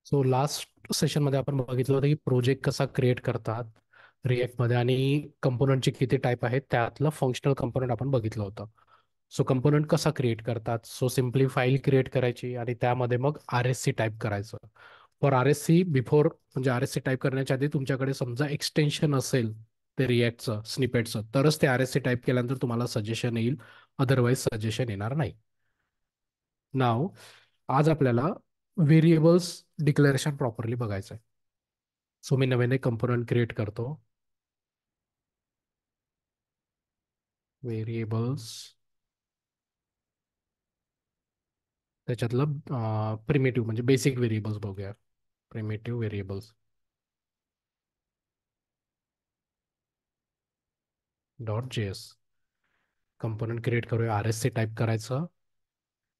So last सेशनमध्ये आपण बघितलं होतं की प्रोजेक्ट कसा क्रिएट करतात रिएक्टमध्ये आणि कंपोनंटचे किती टाईप आहेत त्यातलं फंक्शनल कंपोनंट आपण बघितलं होतं. सो कंपोनंट कसा क्रिएट करतात, सो सिम्पली फाईल क्रिएट करायची आणि त्यामध्ये मग आर एस सी टाईप करायचं. For R S C before म्हणजे आर एस सी टाईप करण्याच्या आधी तुमच्याकडे समजा एक्सटेन्शन असेल ते रिॲक्टचं स्निपेटचं तरच ते आर एस सी टाईप केल्यानंतर तुम्हाला सजेशन येईल, अदरवाईज सजेशन येणार नाही. नाव आज आपल्याला व्हेरिएबल्स डिक्लेरेशन प्रॉपरली बघायचं आहे. सो मी नव्याने कंपोनंट क्रिएट करतो. व्हेरिएबल्स त्याच्यातलं प्रिमेटिव्ह म्हणजे बेसिक व्हेरिएबल्स बघूया. Primitive variables dot J S component create करूया. आर एस सी टाईप करायचं,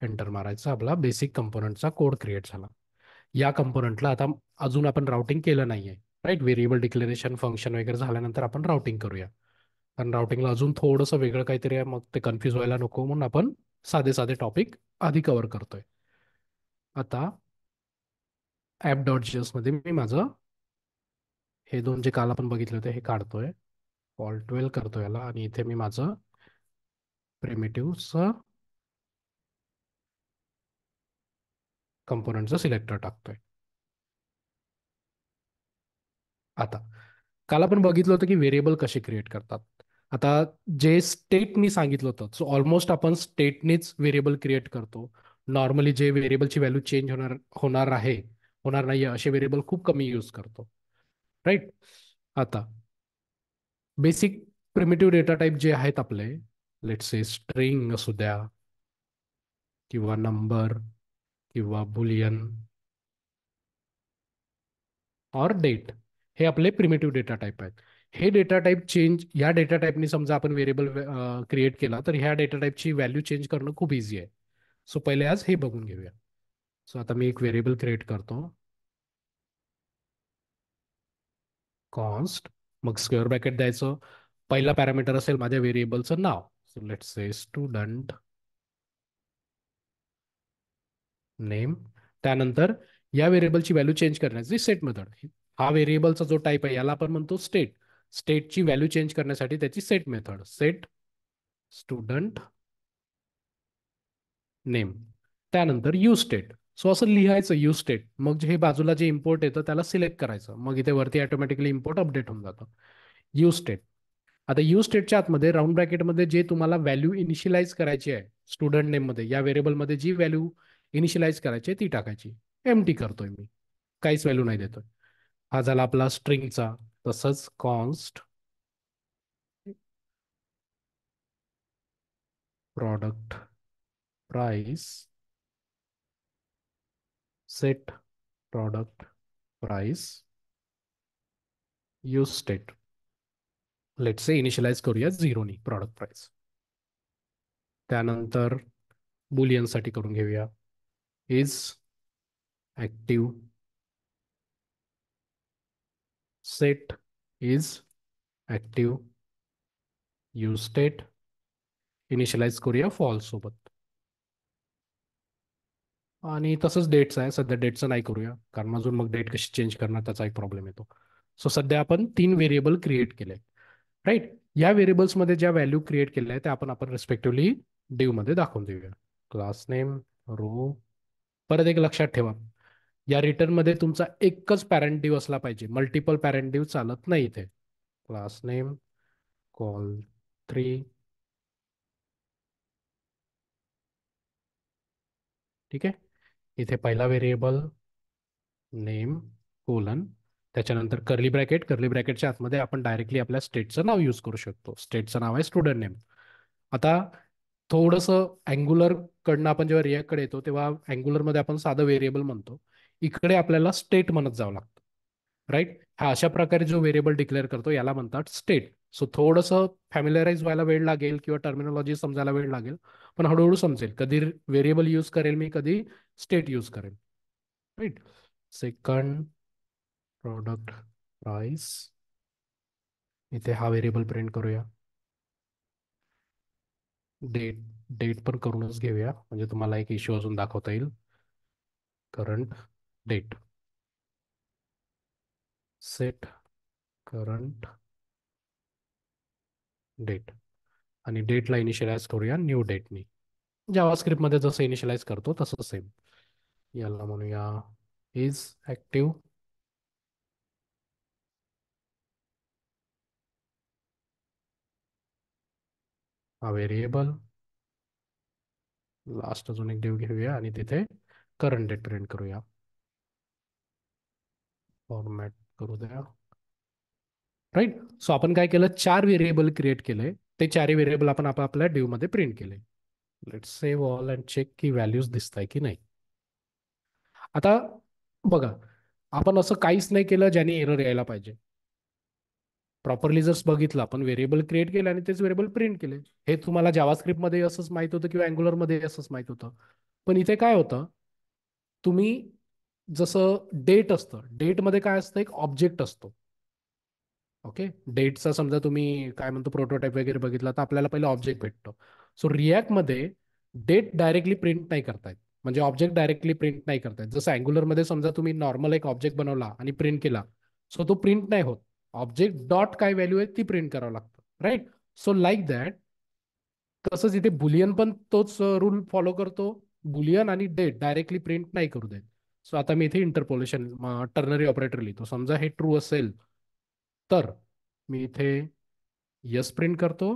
एंटर मारायचं, आपला बेसिक कंपोनंटचा कोड क्रिएट झाला. या कंपोनंटला आता अजून आपण राउटिंग केलं नाहीये, राईट. व्हेरिएबल डिक्लेरेशन फंक्शन वगैरे झाल्यानंतर आपण राउटिंग करूया. कारण राउटिंगला अजून थोडंसं वेगळं काहीतरी आहे, मग ते कन्फ्यूज व्हायला नको म्हणून आपण साधे साधे टॉपिक आधी कव्हर करतोय. आता ॲप डॉट जी मध्ये मी माझं हे दोन जे काल आपण बघितले होते हे काढतोय, फॉल्ट 12 करतोय याला आणि इथे मी माझं प्रिमिटिव्हचं कंपोनंटचं सिलेक्टर टाकतोय. आता काल आपण बघितलं होतं की व्हेरिएबल कसे क्रिएट करतात. आता जे स्टेटनी सांगितलं होतं, सो ऑलमोस्ट आपण स्टेटनीच व्हेरिएबल क्रिएट करतो. नॉर्मली जे व्हेरिएबलची व्हॅल्यू चेंज होणार होणार आहे होणार नाही असे व्हेरिएबल खूप कमी यूज करतो, राईट. आता बेसिक प्रिमिटिव्ह डेटा टाईप जे आहेत आपले, लेट्स से स्ट्रिंग असू द्या किंवा नंबर किंवा बुलियन और डेट, हे आपले प्रिमिटिव्ह डेटा टाईप आहेत. हे डेटा टाईप चेंज ह्या डेटा टाईपनी समजा आपण व्हेरिएबल क्रिएट केला तर ह्या डेटा टाईपची व्हॅल्यू चेंज करणं खूप इझी आहे. सो पहिले आज हे बघून घेऊया. सो आता मी एक व्हेरिएबल क्रिएट करतो, कॉन्स्ट, मग स्क्वेअर ब्रॅकेट द्यायचं. पहिला पॅरामीटर असेल माझ्या व्हेरिएबलचं नाव, so let's say student name. त्यानंतर या व्हेरिएबलची व्हॅल्यू चेंज करण्याची सेट मेथड. हा व्हेरिएबलचा जो टाईप आहे याला आपण म्हणतो स्टेट. स्टेटची व्हॅल्यू चेंज करण्यासाठी त्याची set method, set student name. त्यानंतर यू स्टेट. सो असं लिहायचं यू स्टेट, मग हे बाजूला जे इम्पोर्ट येतं त्याला सिलेक्ट करायचं, मग इथे वरती ऑटोमॅटिकली इम्पोर्ट अपडेट होऊन जातं. You state. आता यू स्टेटच्या आतमध्ये राऊंड ब्रॅकेटमध्ये जे तुम्हाला व्हॅल्यू इनिशियलाइज करायची आहे स्टुडंट नेममध्ये, या व्हेरिएबलमध्ये जी व्हॅल्यू इनिशियलाइज करायची आहे ती टाकायची. एम टी करतोय मी, काहीच व्हॅल्यू नाही देतोय. हा झाला आपला स्ट्रिंगचा. तसंच const product price set product price use state. Let say initialise करूया झिरोनी प्रॉडक्ट प्राइस. त्यानंतर बुलियनसाठी करून घेऊया, is active set is active use state. Initialise करूया फॉल्स सोबत. आणि तसंच डेटचं आहे, सध्या डेटचं नाही करूया कारण अजून मग डेट कशी चेंज करणार त्याचा एक प्रॉब्लेम येतो. सो सध्या आपण 3 व्हेरिएबल क्रिएट केले, राईट. या व्हेरिएबल्समध्ये ज्या व्हॅल्यू क्रिएट केल्या आहेत त्या आपण आपण रिस्पेक्टिव्हली मध्ये दाखवून देऊया. Class name, row. परत एक लक्षात ठेवा, या रिटर्नमध्ये तुमचा एकच पॅरेंट डिव असला पाहिजे, मल्टिपल पॅरेंट डिव चालत नाही इथे. क्लास नेम कॉल 3, ठीक आहे. इथे पहिला व्हेरिएबल नेम कोलन, त्याच्यानंतर कर्ली ब्रॅकेट. कर्ली ब्रॅकेटच्या आतमध्ये आपण डायरेक्टली आपल्या स्टेटचं नाव यूज करू शकतो. स्टेटचं नाव आहे स्टुडंट नेम. आता थोडंसं अँग्युलर कडनं आपण जेव्हा रिॲक्टकडे येतो तेव्हा अँग्युलरमध्ये आपण साधं व्हेरिएबल म्हणतो, इकडे आपल्याला स्टेट म्हणत जावं लागतं, राईट. हा अशा प्रकारे जो व्हेरिएबल डिक्लेअर करतो याला म्हणतात स्टेट. सो थोडंसं फॅमिलिअराईज व्हायला वेळ लागेल किंवा टर्मिनॉलॉजी समजायला वेळ लागेल, पण हळूहळू समजेल. कधी व्हेरिएबल यूज करेल मी, कधी स्टेट यूज करेल, राईट. सेकंड प्रोडक्ट प्राइस, इथे हा व्हेरिएबल प्रिंट करूया. डेट, डेट पण करूनच घेऊया म्हणजे तुम्हाला एक इश्यू अजून दाखवता येईल. Current date. Set current date आणि डेटला इनिशियलाइज करूया न्यू डेटनी. जावास्क्रिप्टमध्ये जसं इनिशियलाइज करतो तसं सेम. याला म्हणूया इज ॲक्टिव्ह हा व्हेरिएबल. लास्ट अजून एक डिव घेऊया आणि तिथे करंट डेट प्रिंट करूया. फॉर्मॅट करू द्या. राईट. सो आपण काय केलं, 4 व्हेरिएबल क्रिएट केले. ते 4 व्हेरिएबल आपण आपल्या डिव मध्ये प्रिंट केले. Let's save all and check की व्हॅल्यूज दिसत आहे की नाही. आता बघा, आपण असं काहीच नाही केलं ज्याने एरर यायला पाहिजे. प्रॉपरली जर बघितलं, आपण व्हेरिएबल क्रिएट केले आणि तेच व्हेरिएबल प्रिंट केले. हे तुम्हाला जावास्क्रिप्टमध्ये असंच माहित होतं किंवा अँग्युलरमध्ये असंच माहित होतं. पण इथे काय होतं, तुम्ही जसं डेट असतं, डेटमध्ये काय असतं, एक ऑब्जेक्ट असतो. ओके. डेटचा समजा तुम्ही काय म्हणतो प्रोटोटाइप वगैरे बघितला तर आपल्याला पहिला ऑब्जेक्ट भेटतो. सो रिॲक्टमध्ये डेट डायरेक्टली प्रिंट नाही करतायत, म्हणजे ऑब्जेक्ट डायरेक्टली प्रिंट नाही करतायत. जसं अँग्युलरमध्ये समजा तुम्ही नॉर्मल एक ऑब्जेक्ट बनवला आणि प्रिंट केला, सो तो प्रिंट नाही होत. ऑब्जेक्ट डॉट काय व्हॅल्यू आहे ती प्रिंट करावं लागतं. राईट. So like that. तसंच इथे बुलियन पण तोच रूल फॉलो करतो. बुलियन आणि डेट डायरेक्टली प्रिंट नाही करू देत. सो आता मी इथे इंटरपोलेशन टर्नरी ऑपरेटर लिहितो. समजा हे ट्रू असेल तर मी इथे यस प्रिंट करतो,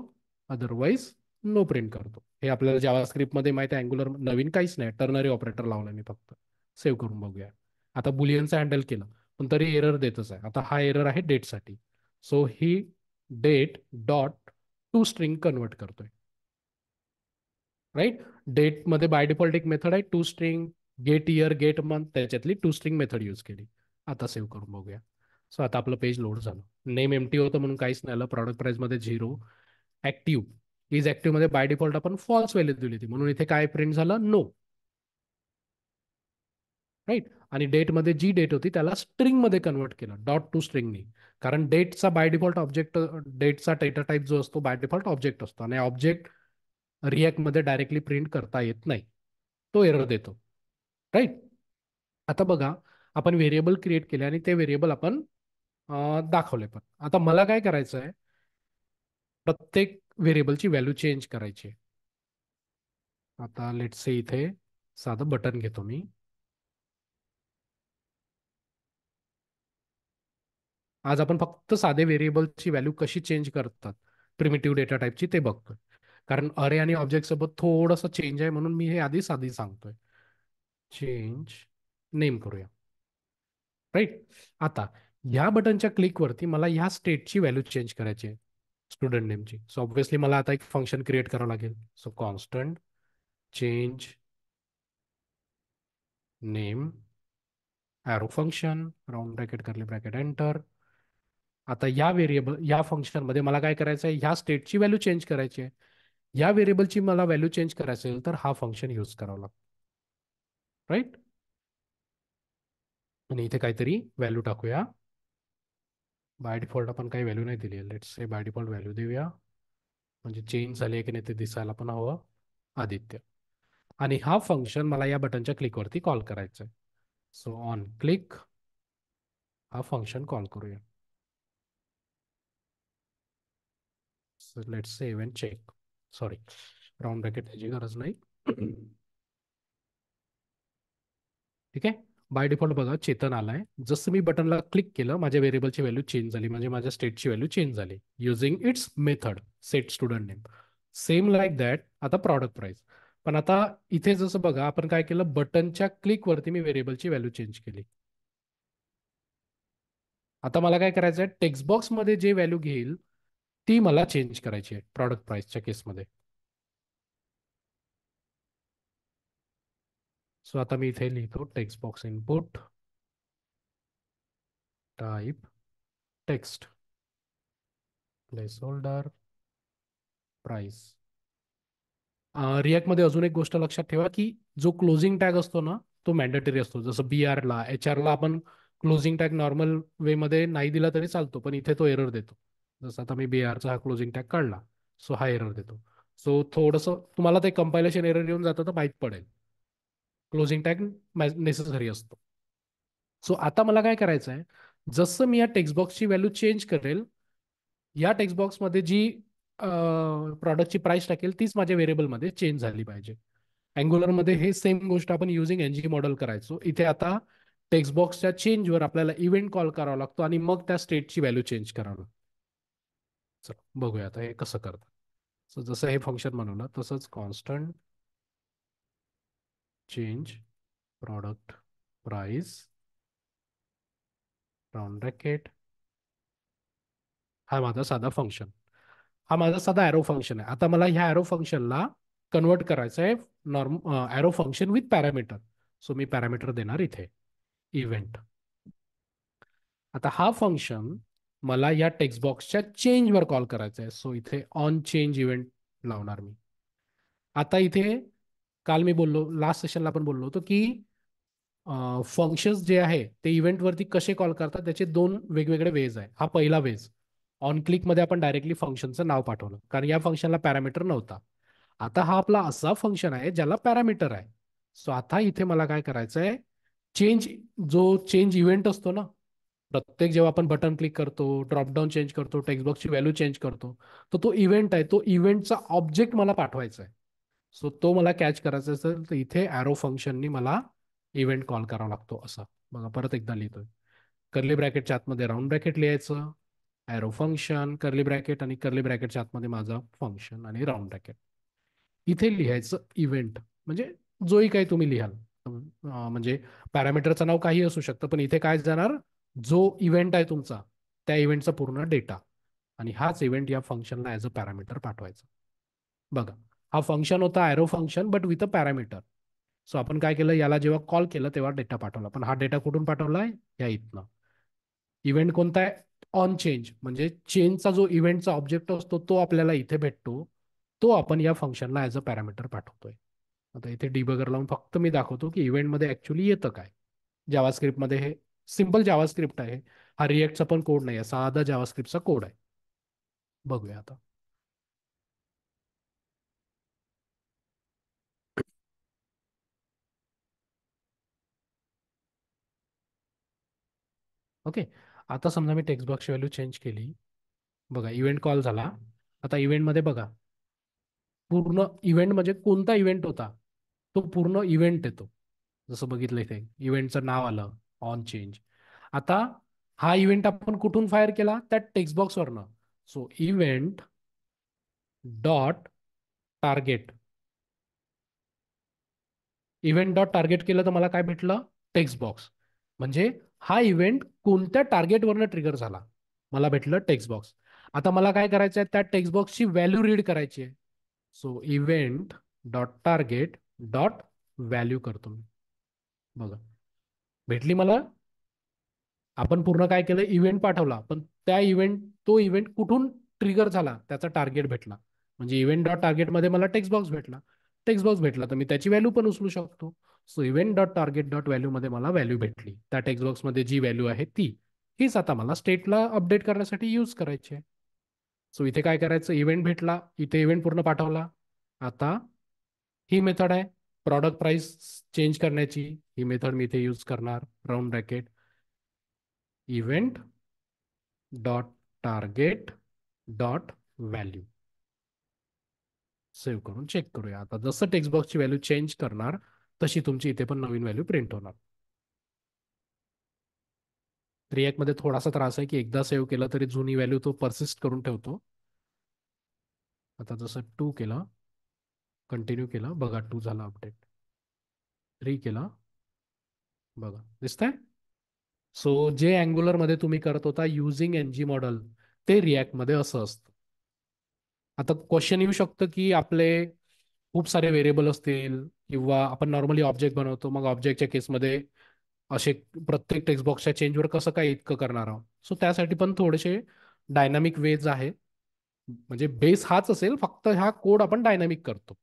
अदरवाईज नो प्रिंट करतो. हे आपल्याला जावास्क्रिप्टमध्ये माहिती आहे. अँग्युलर नवीन काहीच नाही, टर्नरी ऑपरेटर लावलं मी फक्त. सेव्ह करून बघूया. आता बुलियनचं हँडल केलं पण तरी एरर देतच आहे. आता हा एरर आहे डेटसाठी. सो ही date dot to string convert करतोय. राईट. डेटमध्ये बाय डिफॉल्ट एक मेथड आहे to string, get year get month, त्याच्यातली टू स्ट्रिंग मेथड यूज केली. आता सेव्ह करून बघूया. सो आता आपलं पेज लोड झालं. नेम एमटी होतं म्हणून काहीच नाही आलं. प्रॉडक्ट प्राइसमध्ये 0. ऍक्टिव्ह इज ऍक्टिव्ह मध्ये बाय डिफॉल्ट आपण फॉल्स व्हॅल्यू दिली होती म्हणून इथे काय प्रिंट झालं, नो. राईट. आणि डेटमध्ये जी डेट होती त्याला स्ट्रिंग मध्ये कन्वर्ट केलं, डॉट टू स्ट्रिंगनी. कारण डेटचा बाय डिफॉल्ट ऑब्जेक्ट, डेटचा डेटा टाईप जो असतो बाय डिफॉल्ट ऑब्जेक्ट असतो आणि ऑब्जेक्ट रिॲक्ट मध्ये डायरेक्टली प्रिंट करता येत नाही, तो एरर देतो. राईट. आता बघा, आपण व्हेरिएबल क्रिएट केले आणि ते व्हेरिएबल आपण दाखवले. पण आता मला काय करायचं आहे, प्रत्येक व्हेरिएबलची व्हॅल्यू चेंज करायची आहे. आता लेट्स से इथे साधं बटन घेतो मी. आज आपण फक्त साधे व्हेरिएबलची व्हॅल्यू कशी चेंज करतात प्रिमिटिव्ह डेटा टाईपची ते बघतोय. कारण अरे आणि ऑब्जेक्ट सोबत थोडंसं चेंज आहे म्हणून मी हे आधी साधी सांगतोय. चेंज नेम करूया. राईट. आता ह्या बटनच्या क्लिकवरती मला ह्या स्टेटची व्हॅल्यू चेंज करायची आहे, स्टुडंट नेमची. सो ऑब्व्हियसली मला आता एक फंक्शन क्रिएट करावं लागेल. So constant change name arrow function round bracket curly bracket enter. आता या व्हेरिएबल या फंक्शनमध्ये मला काय करायचं आहे, ह्या स्टेटची व्हॅल्यू चेंज करायची आहे. या व्हेरिएबलची मला व्हॅल्यू चेंज करायची असेल तर हा फंक्शन यूज करावा लागतो. राईट. आणि इथे काहीतरी व्हॅल्यू टाकूया. बाय डिफॉल्ट आपण काही व्हॅल्यू नाही दिली, let's say by default value देऊया. म्हणजे चेंज झाली आहे की नाही ते दिसायला पण हवं. आदित्य. आणि हा फंक्शन मला या बटनच्या क्लिकवरती कॉल करायचा आहे. सो ऑन क्लिक हा फंक्शन कॉल करूया. Let's save and check. Sorry, round bracket त्याची गरज नाही. ठीक आहे. बाय डिफॉल्ट बघा चेतन आलाय. जसं मी बटनला क्लिक केलं माझ्या व्हेरिएबलची व्हॅल्यू चेंज झाली, म्हणजे माझ्या स्टेटची व्हॅल्यू चेंज झाली using it's method set student name. Same like that आता प्रॉडक्ट प्राइस. पण आता इथे जसं बघा आपण काय केलं, बटनच्या क्लिकवरती मी व्हेरिएबलची व्हॅल्यू चेंज केली. आता मला काय करायचं आहे, टेक्स्ट बॉक्समध्ये जे व्हॅल्यू घेईल ती मला चेंज करायची आहे प्रॉडक्ट प्राइसच्या केसमध्ये. सो आता मी इथे लिहितो text box input type text placeholder price. रिॲक्टमध्ये अजून एक गोष्ट लक्षात ठेवा की जो क्लोजिंग टॅग असतो ना तो मॅन्डेटरी असतो. जसं BR ला HR ला आपण क्लोजिंग टॅग नॉर्मल वेमध्ये नाही दिला तरी चालतो, पण इथे तो एरर देतो. जसं आता मी BR चा हा क्लोजिंग टॅग काढला, सो हा एरर देतो. सो थोडंसं तुम्हाला ते कंपायलेशन एरर येऊन जातं तर माहीत पडेल, क्लोजिंग टॅग नेसेसरी असतो. सो आता मला काय करायचं आहे, जसं मी या टेक्स्ट बॉक्सची व्हॅल्यू चेंज करेल, या टेक्स्ट बॉक्समध्ये जी प्रॉडक्टची प्राइस टाकेल तीच माझ्या व्हेरिएबलमध्ये चेंज झाली पाहिजे. अँग्युलरमध्ये हे सेम गोष्ट आपण युझिंग एनजी मॉडेल करायचो. इथे आता टेक्स्ट बॉक्सच्या चेंजवर आपल्याला इव्हेंट कॉल करावा लागतो आणि मग त्या स्टेटची व्हॅल्यू चेंज करावी लागते. चला बघूया आता हे कसं करतात. सो जसं हे फंक्शन बनवलं तसंच constant change product price round bracket, हा माझा साधा फंक्शन, हा माझा साधा ॲरो फंक्शन आहे. आता मला ह्या ॲरो फंक्शनला कन्वर्ट करायचं आहे norm arrow function with parameter. So me parameter देणार इथे इव्हेंट. आता हा फंक्शन मला या टेक्स्ट बॉक्सच्या चेंजवर कॉल करायचा आहे. सो इथे ऑन चेंज इव्हेंट लावणार मी. आता इथे काल मी बोललो, लास्ट सेशनला आपण बोललो होतो की फंक्शन्स जे आहे ते इव्हेंटवरती कसे कॉल करतात त्याचे दोन वेगवेगळे वेज आहे. हा पहिला वेज, ऑन क्लिकमध्ये आपण डायरेक्टली फंक्शनचं नाव पाठवलं कारण या फंक्शनला पॅरामीटर नव्हता. आता हा आपला असा फंक्शन आहे ज्याला पॅरामीटर आहे. सो आता इथे मला काय करायचं आहे, चेंज, जो चेंज इव्हेंट असतो ना, प्रत्येक जेव्हा आपण बटन क्लिक करतो, ड्रॉपडाऊन चेंज करतो, टेक्स्ट बॉक्सची व्हॅल्यू चेंज करतो, तर तो इव्हेंट आहे, तो इव्हेंटचा ऑब्जेक्ट मला पाठवायचा आहे. सो तो मला कॅच करायचा असेल तर इथे ॲरो फंक्शननी मला इव्हेंट कॉल करावा लागतो. असा बघा, परत एकदा लिहितोय. कर्ली ब्रॅकेटच्या आतमध्ये राऊंड ब्रॅकेट लिहायचं, ॲरो फंक्शन कर्ली ब्रॅकेट, आणि कर्ली ब्रॅकेटच्या आतमध्ये माझा फंक्शन आणि राऊंड ब्रॅकेट. इथे लिहायचं इव्हेंट, म्हणजे जोही काही तुम्ही लिहाल, म्हणजे पॅरामीटरचं नाव काही असू शकतं, पण इथे काय जाणार, जो इव्हेंट आहे तुमचा त्या इव्हेंटचा पूर्ण डेटा, आणि हाच इव्हेंट या फंक्शनला ॲज अ पॅरामीटर पाठवायचा. बघा, हा फंक्शन होता arrow function but with a parameter. So आपण काय केलं, याला जेव्हा कॉल केलं तेव्हा डेटा पाठवला, पण हा डेटा कुठून पाठवलाय, या इथनं. इव्हेंट कोणता आहे, ऑन चेंज, म्हणजे चेंजचा जो इव्हेंटचा ऑब्जेक्ट असतो तो आपल्याला इथे भेटतो, तो आपण या फंक्शनला ॲज अ पॅरामीटर पाठवतोय. आता इथे डिबगर लावून फक्त मी दाखवतो की इव्हेंटमध्ये ऍक्च्युली येतं काय. जावास्क्रिप्टमध्ये हे सिम्पल जावास्क्रिप्ट आहे, हा रिएक्टचा पण कोड नाही आहे, साधा जावास्क्रिप्टचा कोड आहे. बघूया आता. ओके, आता समजा मी टेक्स्ट बॉक्सची व्हॅल्यू चेंज केली. बघा, इव्हेंट कॉल झाला. आता इव्हेंटमध्ये बघा, पूर्ण इव्हेंट म्हणजे कोणता इव्हेंट होता, तो पूर्ण इव्हेंट येतो. जसं बघितलं इथे इव्हेंटचं नाव आलं, ऑन चेंज. आता हा इव्हेंट आपण कुठून फायर केला, त्या टेक्स्ट बॉक्सवरनं. So event dot target, event dot target केलं तर मला काय भेटलं, टेक्स्ट बॉक्स. म्हणजे हा इव्हेंट कोणत्या टार्गेटवरनं ट्रिगर झाला, मला भेटलं टेक्स्ट बॉक्स. आता मला काय करायचं आहे, त्या टेक्स्ट बॉक्सची व्हॅल्यू रीड करायची आहे. So event dot target dot value करतो मी. बघा, भेटली मला. आपण पूर्ण काय केलं, इव्हेंट पाठवला, पण त्या इव्हेंट, तो इव्हेंट कुठून ट्रिगर झाला त्याचा टार्गेट भेटला. म्हणजे इव्हेंट डॉट टार्गेटमध्ये मला टेक्स्ट बॉक्स भेटला. टेक्स्ट बॉक्स भेटला तर मी त्याची व्हॅल्यू पण उचलू शकतो. So event dot target dot व्हॅल्यूमध्ये मला व्हॅल्यू भेटली, त्या टेक्स्ट बॉक्समध्ये जी व्हॅल्यू आहे ती, हीच आता मला स्टेटला अपडेट करण्यासाठी यूज करायची आहे. सो इथे काय करायचं, इव्हेंट भेटला, इथे इव्हेंट पूर्ण पाठवला. आता ही मेथड आहे प्रॉडक्ट प्राइस चेंज करण्याची, ही मेथड मी इथे यूज करणार, round bracket event dot target dot value. Save करून चेक करूया. आता जसं टेक्स्ट बॉक्सची व्हॅल्यू चेंज करणार तशी तुमची इथे पण नवीन व्हॅल्यू प्रिंट होणार. रिॲक्टमध्ये थोडासा त्रास आहे की एकदा सेव्ह केलं तरी जुनी व्हॅल्यू तो परसिस्ट करून ठेवतो. आता जसं 2 केलं, कंटिन्यू केलं, बघा 2 झाला अपडेट. 3 केलं, बघा दिसतंय. सो जे अँग्युलरमध्ये तुम्ही करत होता युझिंग एनजी मॉडेल, ते रिॲक्टमध्ये असं असतं. आता क्वेश्चन येऊ शकतं की आपले खूप सारे व्हेरिएबल असतील, किंवा आपण नॉर्मली ऑब्जेक्ट बनवतो, मग ऑब्जेक्टच्या केसमध्ये असे प्रत्येक टेक्स्ट बॉक्सच्या चेंजवर कसं काय इतकं करणार आहोत. सो त्यासाठी पण थोडेसे डायनामिक वेज आहे. म्हणजे बेस हाच असेल, फक्त हा कोड आपण डायनामिक करतो.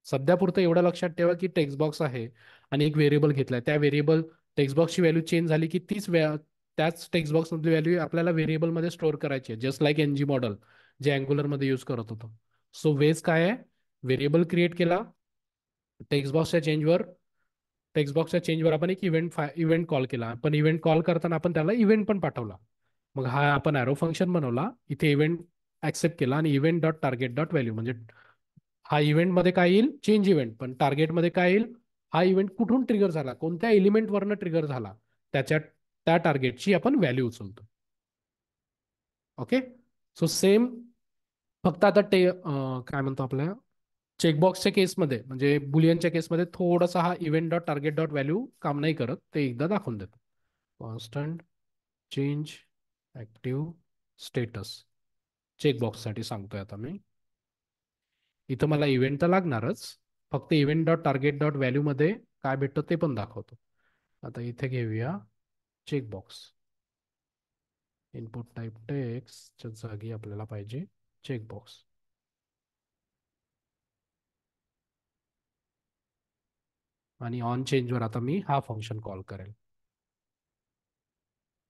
सध्यापुरतं एवढं लक्षात ठेवा की टेक्स्ट बॉक्स आहे आणि एक व्हेरिएबल घेतलाय, त्या व्हेरिएबल टेक्स्ट बॉक्सची व्हॅल्यू चेंज झाली की त्याच टेक्स्ट बॉक्समधली व्हॅल्यू आपल्याला व्हेरिएबलमध्ये स्टोअर करायची आहे, जस्ट लाईक एनजी मॉडेल जे अँग्युलरमध्ये यूज करत होतो. सो वेज काय आहे, व्हेरिएबल क्रिएट केला, टेक्स्ट बॉक्सच्या चेंजवर टेक्स्ट बॉक्सच्या चेंजवर आपण एक इव्हेंट कॉल केला, पण इव्हेंट कॉल करताना आपण त्याला इव्हेंट पण पाठवला. मग हा आपण ॲरो फंक्शन बनवला, इथे इव्हेंट ऍक्सेप्ट केला आणि event dot target dot value, म्हणजे हा इव्हेंटमध्ये काय येईल, चेंज इव्हेंट, पण टार्गेटमध्ये काय येईल, हा इव्हेंट कुठून ट्रिगर झाला, कोणत्या एलिमेंटवरनं ट्रिगर झाला, त्याच्या त्या टार्गेटची आपण व्हॅल्यू उचलतो. ओके. सो सेम, फक्त आता काय म्हणतो आपल्या चेकबॉक्सच्या केसमध्ये, म्हणजे बुलियनच्या केसमध्ये थोडासा हा event dot target dot value काम नाही करत, ते एकदा दाखवून देतो. कॉन्स्टंट चेंज ऍक्टिव्ह स्टेटस चेकबॉक्ससाठी सांगतोय आता मी. इथं मला इव्हेंट तर लागणारच, फक्त इव्हेंट डॉट टार्गेट डॉट व्हॅल्यूमध्ये काय भेटतं ते पण दाखवतो. आता इथे घेऊया चेकबॉक्स. इनपुट टाईप टेक्स्टच्या जागी आपल्याला पाहिजे चेकबॉक्स. आणि ऑन चेंजवर आता मी हा फंक्शन कॉल करेल.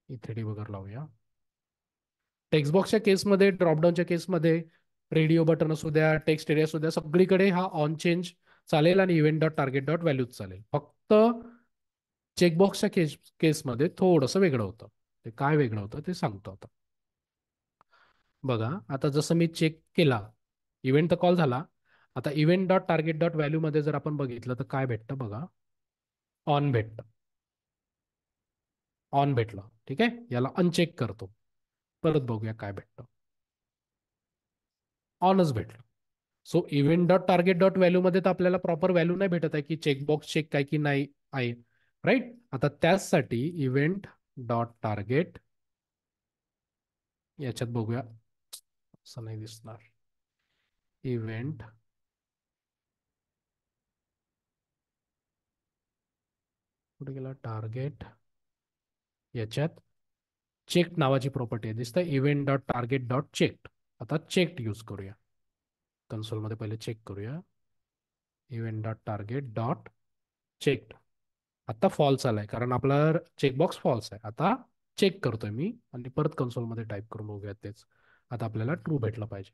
इथे डिबगर लावूया. टेक्स्ट बॉक्सच्या केसमध्ये, ड्रॉपडाऊनच्या केसमध्ये रेडिओ बटन असू द्या, टेक्स्ट एरिया असू द्या, सगळीकडे हा ऑन चेंज चालेल आणि event dot target dot values चालेल. फक्त चेकबॉक्सच्या केसमध्ये थोडंसं वेगळं होतं. ते काय वेगळं होतं ते सांगतो आता. बघा, आता जसं मी चेक केला, इव्हेंट तर कॉल झाला. आता event dot target dot value मध्ये जर आपण बघितलं तर काय भेटतं बघा, ऑन भेटतं. ऑन भेटलं, ठीक आहे. याला अनचेक करतो, परत बघूया काय भेटतं. ऑनच भेटलं. So event dot target dot value मध्ये तर आपल्याला प्रॉपर व्हॅल्यू नाही भेटत आहे की चेकबॉक्स चेक काय की नाही आहे, राईट. आता त्याचसाठी इव्हेंट डॉट टार्गेट, याच्यात बघूया, असं नाही दिसणार. इव्हेंट कुठे गेला, टार्गेट, याच्यात चेक नावाची प्रॉपर्टी आहे, दिसतं event dot target dot check. आता चेक यूज करूया, कन्सोलमध्ये पहिले चेक करूया. Event dot target dot check, आता फॉल्स आलाय कारण आपला चेकबॉक्स फॉल्स आहे. आता चेक करतोय मी आणि परत कन्सोलमध्ये टाईप करून बघूया तेच. आता आपल्याला ट्रू भेटलं पाहिजे,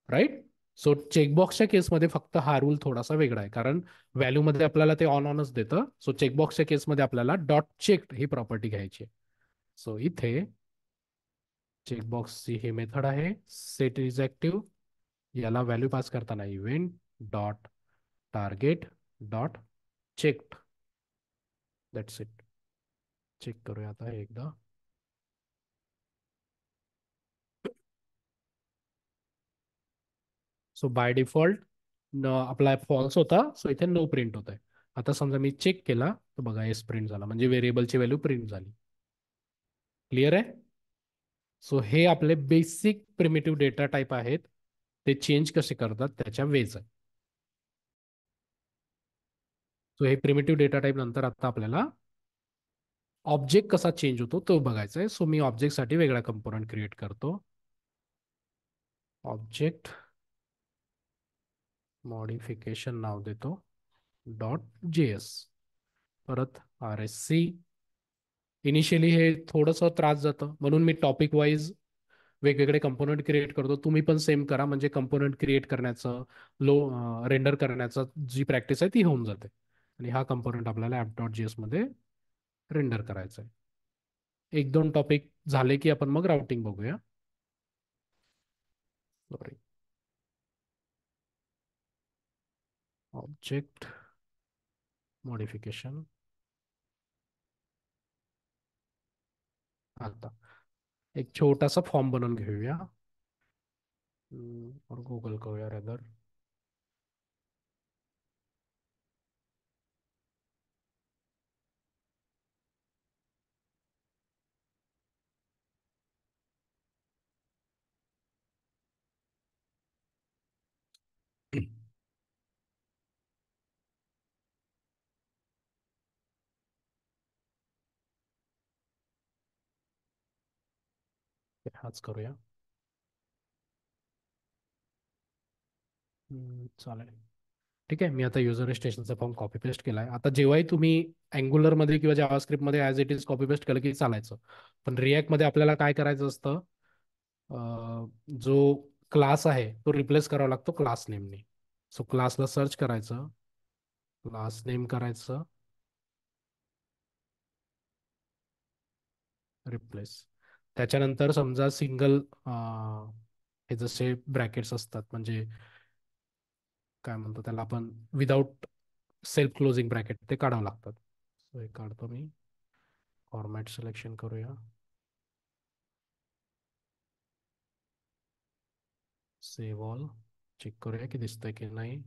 राईट. सो चेकबॉक्सच्या केसमध्ये फक्त हा रूल थोडासा वेगळा आहे, कारण व्हॅल्यूमध्ये आपल्याला ते ऑन ऑनच देतं. सो चेकबॉक्सच्या केसमध्ये आपल्याला डॉट चेक ही प्रॉपर्टी घ्यायची आहे. सो इथे चेकबॉक्सची ही मेथड आहे, सेट इज ऍक्टिव्ह. याला व्हॅल्यू पास करताना event dot target dot checked, that's it. Check करूया आता एकदा. सो बाय डिफॉल्ट आपला फॉल्स होता, सो इथे नो प्रिंट होत आहे. आता समजा मी चेक केला तर बघा एस प्रिंट झाला, म्हणजे व्हेरिएबलची व्हॅल्यू प्रिंट झाली. क्लिअर आहे. सो हे आपले बेसिक प्रिमिटिव्ह डेटा टाईप आहेत, ते चेंज कसे करतात त्याच्या वेज आहे. सो हे प्रिमिटिव्ह डेटा टाईप नंतर आता आपल्याला ऑब्जेक्ट कसा चेंज होतो तो बघायचा आहे. सो मी ऑब्जेक्टसाठी वेगळा कंपोनंट क्रिएट करतो. ऑब्जेक्ट मॉडिफिकेशन नाव देतो डॉट JS, परत RSC. इनिशियली हे थोडंसं त्रास जातं, म्हणून मी टॉपिक वाईज वेगवेगळे कंपोनंट क्रिएट करतो. तुम्ही पण सेम करा, म्हणजे कंपोनंट क्रिएट करण्याचं, लो रेंडर करण्याचं जी प्रॅक्टिस आहे ती होऊन जाते. आणि हा कंपोनंट आपल्याला app.js मध्ये रेंडर करायचा आहे. एक दोन टॉपिक झाले की आपण मग राउटिंग बघूया. Sorry, object modification. आता एक छोटासा फॉर्म बनवून घेऊया, और गूगल करूया रेदर. हाच करूया. चालेल, ठीक आहे. मी आता युजर रजिस्ट्रेशनचा फॉर्म कॉपी पेस्ट केलाय. आता जेव्हाही तुम्ही अँग्युलरमध्ये किंवा जावास्क्रिप्टमध्ये as it is copy paste केलं की चालायचं, पण रिॲक्टमध्ये आपल्याला काय करायचं असतं, जो क्लास आहे तो रिप्लेस करावा लागतो क्लास नेमने. सो क्लासला सर्च करायचं, क्लास नेम करायचं, रिप्लेस. त्याच्यानंतर समजा सिंगल हे जसे ब्रॅकेट्स असतात म्हणजे काय म्हणतो त्याला आपण, विदाउट सेल्फ क्लोजिंग ब्रॅकेट ते काढावं लागतात. सो हे काढतो मी. फॉर्मॅट सिलेक्शन करूया. Save all. चेक करूया की दिसतंय की नाही.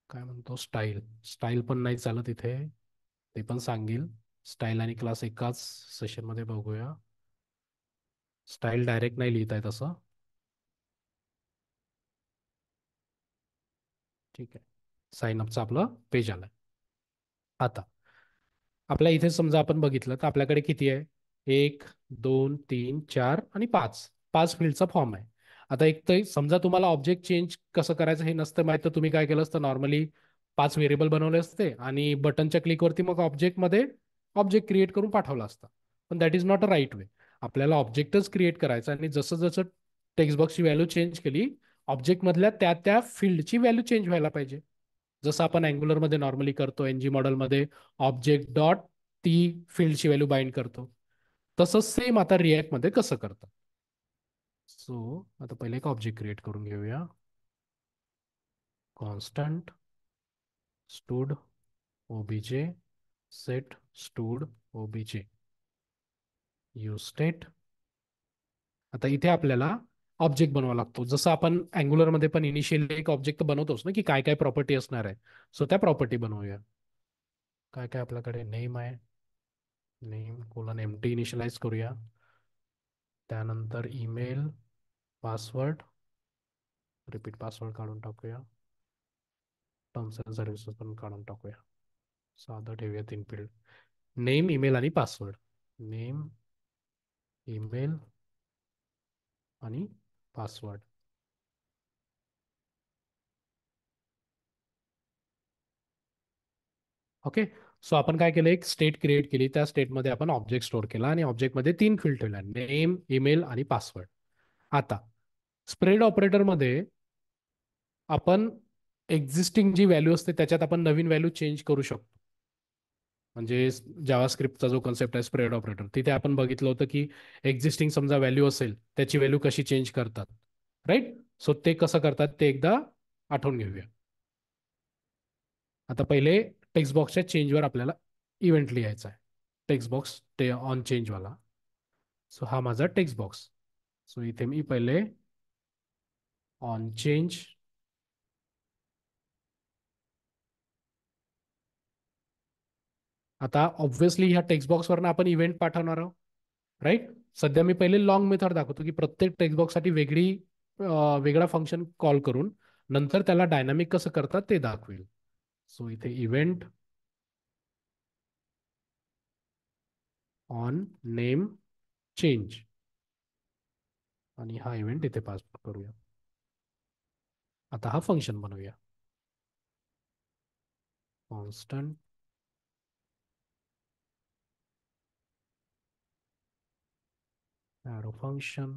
काय म्हणतो स्टाईल, स्टाईल पण नाही चालत इथे, ते पण सांगेल. स्टाईल आणि क्लास एकाच सेशनमध्ये बघूया. स्टाईल डायरेक्ट नाही लिहित आहे तसं. ठीक आहे. साइन अपचं आपलं पेज आलं. आता आपल्या इथे समजा आपण बघितलं तर आपल्याकडे किती आहे, 1, 2, 3, 4 आणि 5, 5 फील्डचा फॉर्म आहे. आता एक तर समजा तुम्हाला ऑब्जेक्ट चेंज कसं करायचं हे नसतं माहीत, तर तुम्ही काय केलं असतं, नॉर्मली 5 व्हेरिएबल बनवले असते आणि बटनच्या क्लिकवरती मग ऑब्जेक्टमध्ये ऑब्जेक्ट क्रिएट करून पाठवला असता. पण that is not a right way. आपल्याला ऑब्जेक्टच क्रिएट करायचा आणि जसं जसं टेक्स्ट बॉक्सची व्हॅल्यू चेंज केली, ऑब्जेक्टमधल्या त्या त्या फील्डची व्हॅल्यू चेंज व्हायला पाहिजे. जसं आपण अँग्युलरमध्ये नॉर्मली करतो, एनजी मॉडेलमध्ये ऑब्जेक्ट डॉट ती फील्डची व्हॅल्यू बाइंड करतो, तसंच सेम आता रिॲक्टमध्ये कसं करतात. सो आता पहिले एक ऑब्जेक्ट क्रिएट करून घेऊया. Constant stood OBJ set stood OBJ use state. आता इथे आपल्याला ऑब्जेक्ट बनवावा लागतो, जसं आपण अँग्युलरमध्ये पण इनिशियली एक ऑब्जेक्ट बनवतोच ना, की काय काय प्रॉपर्टी असणार आहे. सो त्या प्रॉपर्टी बनवूया. काय काय आपल्याकडे नेम आहे, नेम कोलन एम्प्टी इनिशियलाइज करूया. त्यानंतर ईमेल, पासवर्ड, रिपीट पासवर्ड काढून टाकूया. टर्म्स अँड सर्व्हिसेस पण काढून टाकूया. साधं ठेवूया 3 फील्ड, नेम, ईमेल आणि पासवर्ड. नेम, ईमेल आणि पासवर्ड. ओके. सो आपण काय केलं, एक स्टेट क्रिएट केली, त्या स्टेटमध्ये आपण ऑब्जेक्ट स्टोअर केला आणि ऑब्जेक्टमध्ये 3 फील्ड ठेवल्या, नेम, ईमेल आणि पासवर्ड. आता स्प्रेड ऑपरेटरमध्ये आपण एक्झिस्टिंग जी व्हॅल्यू असते त्याच्यात आपण नवीन व्हॅल्यू चेंज करू शकतो. म्हणजे जावास्क्रिप्टचा जो कन्सेप्ट आहे स्प्रेड ऑपरेटर, तिथे आपण बघितलं होतं की एक्झिस्टिंग समजा व्हॅल्यू असेल त्याची व्हॅल्यू कशी चेंज करतात, राईट. सो ते कसं करतात ते एकदा आठवून घेऊया. आता पहिले टेक्स्ट बॉक्सच्या चेंजवर आपल्याला इव्हेंट लिहायचा आहे. टेक्स्ट बॉक्स ते ऑन चेंजवाला. सो हा माझा टेक्स्ट बॉक्स. सो इथे मी पहिले ऑन चेंज. आता ऑब्व्हियसली ह्या टेक्स्ट बॉक्सवरनं आपण इव्हेंट पाठवणार आहोत, राईट. सध्या मी पहिले लॉंग मेथड दाखवतो की प्रत्येक टेक्स्ट बॉक्ससाठी वेगळा फंक्शन कॉल करून नंतर त्याला डायनामिक कसं करतात ते दाखवेल. सो इथे इव्हेंट ऑन नेम चेंज आणि हा इव्हेंट इथे पास करूया. आता हा फंक्शन बनवूया. कॉन्स्टंट ॲरो फंक्शन,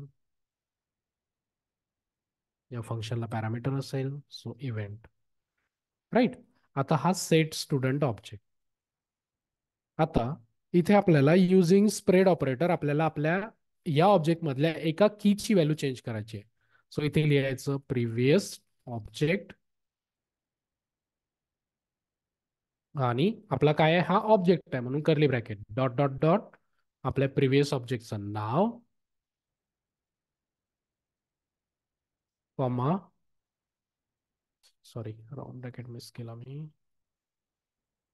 या फंक्शनला पॅरामीटर असेल सो इव्हेंट, राईट. आता हा सेट स्टुडंट ऑब्जेक्ट. आता इथे आपल्याला युझिंग स्प्रेड ऑपरेटर आपल्याला आपल्या या ऑब्जेक्ट मधल्या एका कीची व्हॅल्यू चेंज करायची आहे. सो इथे लिहायचं प्रिव्हियस ऑब्जेक्ट आणि आपला काय आहे, हा ऑब्जेक्ट आहे म्हणून curly bracket dot dot dot आपल्या प्रिव्हियस ऑब्जेक्टचं नाव, comma, sorry round bracket miss केला मी,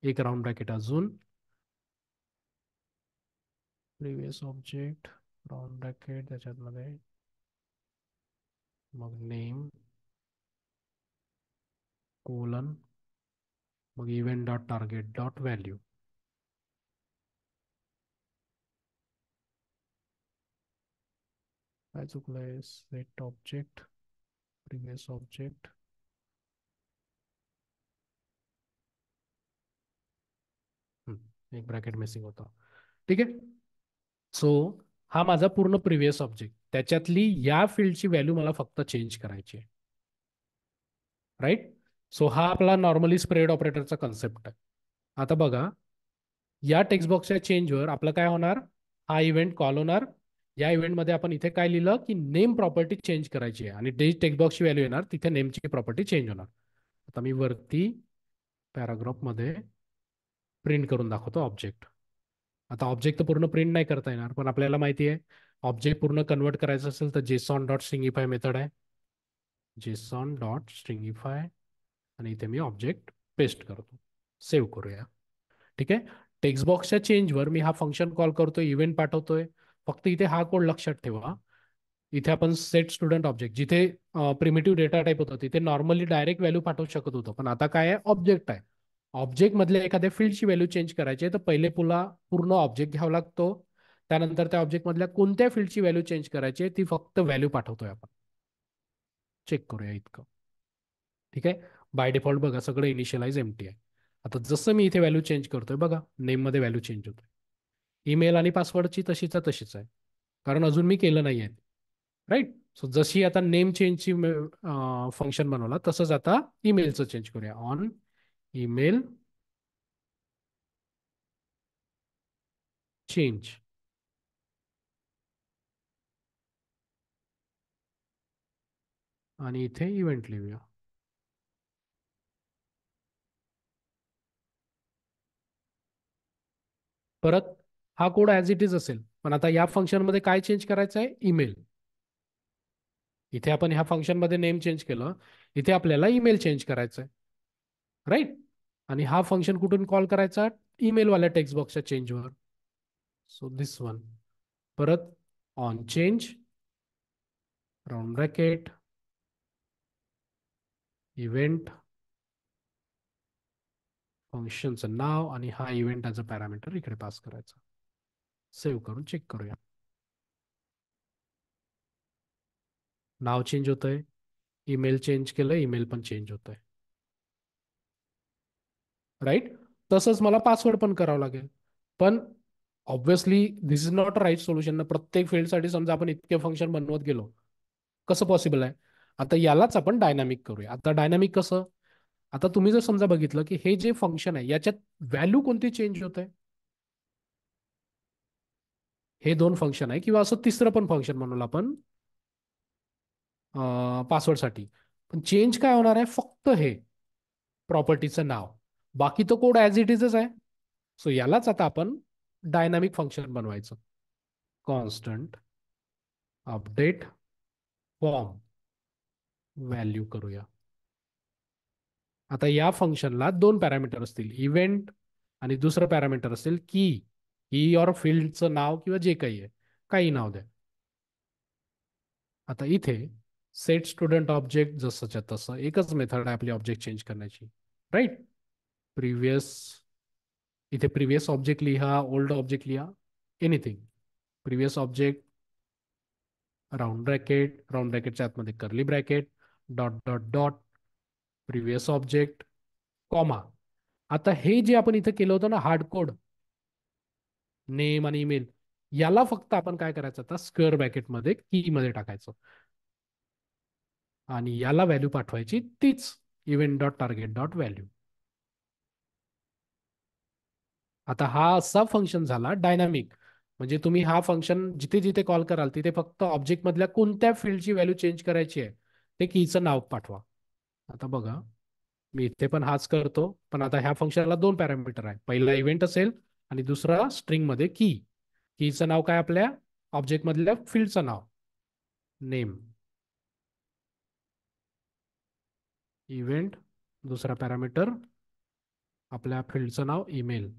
एक राऊंड ब्रॅकेट अजून, प्रिव्हियस ऑब्जेक्ट राऊंड ब्रॅकेट त्याच्यामध्ये मग नेम कोलन मग event dot target dot value. काय चुकलंय, सेट ऑब्जेक्ट प्रिव्हियस ऑब्जेक्ट, एक ब्रॅकेट मिसिंग होता. ठीक आहे. सो हा माझा पूर्ण प्रिव्हियस ऑब्जेक्ट, त्याच्यातली या फील्डची व्हॅल्यू मला फक्त चेंज करायची आहे, राईट. सो हा आपला नॉर्मली स्प्रेड ऑपरेटरचा कन्सेप्ट आहे. आता बघा, या टेक्स्ट बॉक्सच्या चेंजवर आपलं काय होणार, हा इव्हेंट कॉल होणार. या इव्हेंटमध्ये आपण इथे काय लिहिलं की नेम प्रॉपर्टी चेंज करायची आहे आणि जे टेक्स्ट बॉक्सची व्हॅल्यू येणार तिथे नेमची प्रॉपर्टी चेंज होणार. आता मी वरती पॅराग्राफमध्ये प्रिंट करून दाखवतो ऑब्जेक्ट. आता ऑब्जेक्ट तर पूर्ण प्रिंट नाही करता येणार, पण आपल्याला माहिती आहे ऑब्जेक्ट पूर्ण कन्वर्ट करायचं असेल तर जेसॉन डॉट स्ट्रिंगिफाय मेथड आहे. जेसॉन डॉट स्ट्रिंगिफाय आणि इथे मी ऑब्जेक्ट पेस्ट करतो. सेव्ह करूया. ठीक आहे. टेक्स्ट बॉक्सच्या चेंजवर मी हा फंक्शन कॉल करतोय, इव्हेंट पाठवतोय. फक्त इथे हा कोड लक्षात ठेवा. इथे आपण सेट स्टुडंट ऑब्जेक्ट जिथे प्रिमिटिव्ह डेटा टाईप होतं तिथे नॉर्मली डायरेक्ट व्हॅल्यू पाठवू शकत होतं, पण आता काय आहे ऑब्जेक्ट आहे. ऑब्जेक्ट मधल्या एखाद्या फील्डची व्हॅल्यू चेंज करायची आहे तर पहिले पुन्हा पूर्ण ऑब्जेक्ट घ्यावा लागतो. त्यानंतर त्या ऑब्जेक्ट मधल्या कोणत्या फील्डची व्हॅल्यू चेंज करायची आहे ती फक्त व्हॅल्यू पाठवतोय आपण. चेक करूया इतकं. ठीक आहे. बाय डिफॉल्ट बघा सगळं इनिशियलाइज एम्प्टी आहे. आता जसं मी इथे व्हॅल्यू चेंज करतोय बघा नेममध्ये व्हॅल्यू चेंज होते. ईमेल आणि पासवर्डची तशीच तशीच आहे, कारण अजून मी केलं नाही आहे. राईट. सो जशी आता नेम चेंजची फंक्शन बनवला तसंच आता ईमेलचं चेंज करूया. ऑन ईमेल चेंज आणि इथे इव्हेंट लिहूया. परत हा कोड ॲज इट इज असेल, पण आता या फंक्शनमध्ये काय चेंज करायचं आहे ईमेल. इथे आपण ह्या फंक्शनमध्ये नेम चेंज केलं, इथे आपल्याला ईमेल चेंज करायचं आहे. राईट. आणि हा फंक्शन कुठून कॉल करायचा ईमेलवाल्या टेक्स्ट बॉक्सच्या चेंजवर. So this one. परत on change round bracket event फंक्शनचं नाव आणि हा इव्हेंट ॲज अ पॅरामीटर इकडे पास करायचा. सेव्ह करून चेक करूया. नाव चेंज होतंय. ईमेल चेंज केलं, ईमेल पण चेंज होतंय. राईट. तसंच मला पासवर्ड पण करावं लागेल. पण obviously this is not right solution ना. प्रत्येक फील्डसाठी समजा आपण इतके फंक्शन बनवत गेलो कसं पॉसिबल आहे. आता यालाच आपण डायनामिक करूया. आता डायनामिक कसं. आता तुम्ही जर समजा बघितलं की हे जे फंक्शन आहे याच्यात व्हॅल्यू कोणती चेंज होत आहे. हे दोन फंक्शन आहे किंवा असं तिसरं पण फंक्शन म्हणून आपण पासवर्डसाठी. पण चेंज काय होणार आहे फक्त हे प्रॉपर्टीचं नाव. बाकी तो कोड ॲज इट इजच आहे. सो यालाच आता आपण डायनामिक फंक्शन बनवायचं. कॉन्स्टंट अपडेट फॉर्म व्हॅल्यू करूया. आता या फंक्शनला दोन पॅरामीटर असतील इव्हेंट आणि दुसरं पॅरामीटर असेल की और फील्डचं नाव किंवा जे काही आहे काही नाव द्या. आता इथे सेट स्टुडंट ऑब्जेक्ट जसंच्या तसं एकच मेथड आहे आपली ऑब्जेक्ट चेंज करण्याची. राईट. प्रिव्हियस इथे प्रिव्हियस ऑब्जेक्ट लिहा, ओल्ड ऑब्जेक्ट लिहा, एनिथिंग. प्रिव्हियस ऑब्जेक्ट राऊंड ब्रॅकेटच्या आतमध्ये curly bracket dot dot dot previous object comma. आता हे जे आपण इथे केलं होतं ना हार्ड कोड नेम आणि ईमेल याला फक्त आपण काय करायचं आता स्क्वेअर ब्रॅकेटमध्ये की मध्ये टाकायचं आणि याला व्हॅल्यू पाठवायची तीच event dot target dot value. आता हा असा फंक्शन झाला डायनामिक. म्हणजे तुम्ही हा फंक्शन जिथे जिथे कॉल कराल तिथे फक्त ऑब्जेक्ट मधल्या कोणत्या फील्डची व्हॅल्यू चेंज करायची आहे ते कीचं नाव पाठवा. आता बघा मी इथे पण हाच करतो, पण आता ह्या फंक्शनला दोन पॅरामीटर आहे. पहिला इव्हेंट असेल आणि दुसरा स्ट्रिंग मध्ये कीचं नाव काय आपल्या ऑब्जेक्ट मधल्या फील्डचं नाव नेम. इव्हेंट दुसरा पॅरामीटर आपल्या फील्डचं नाव ईमेल.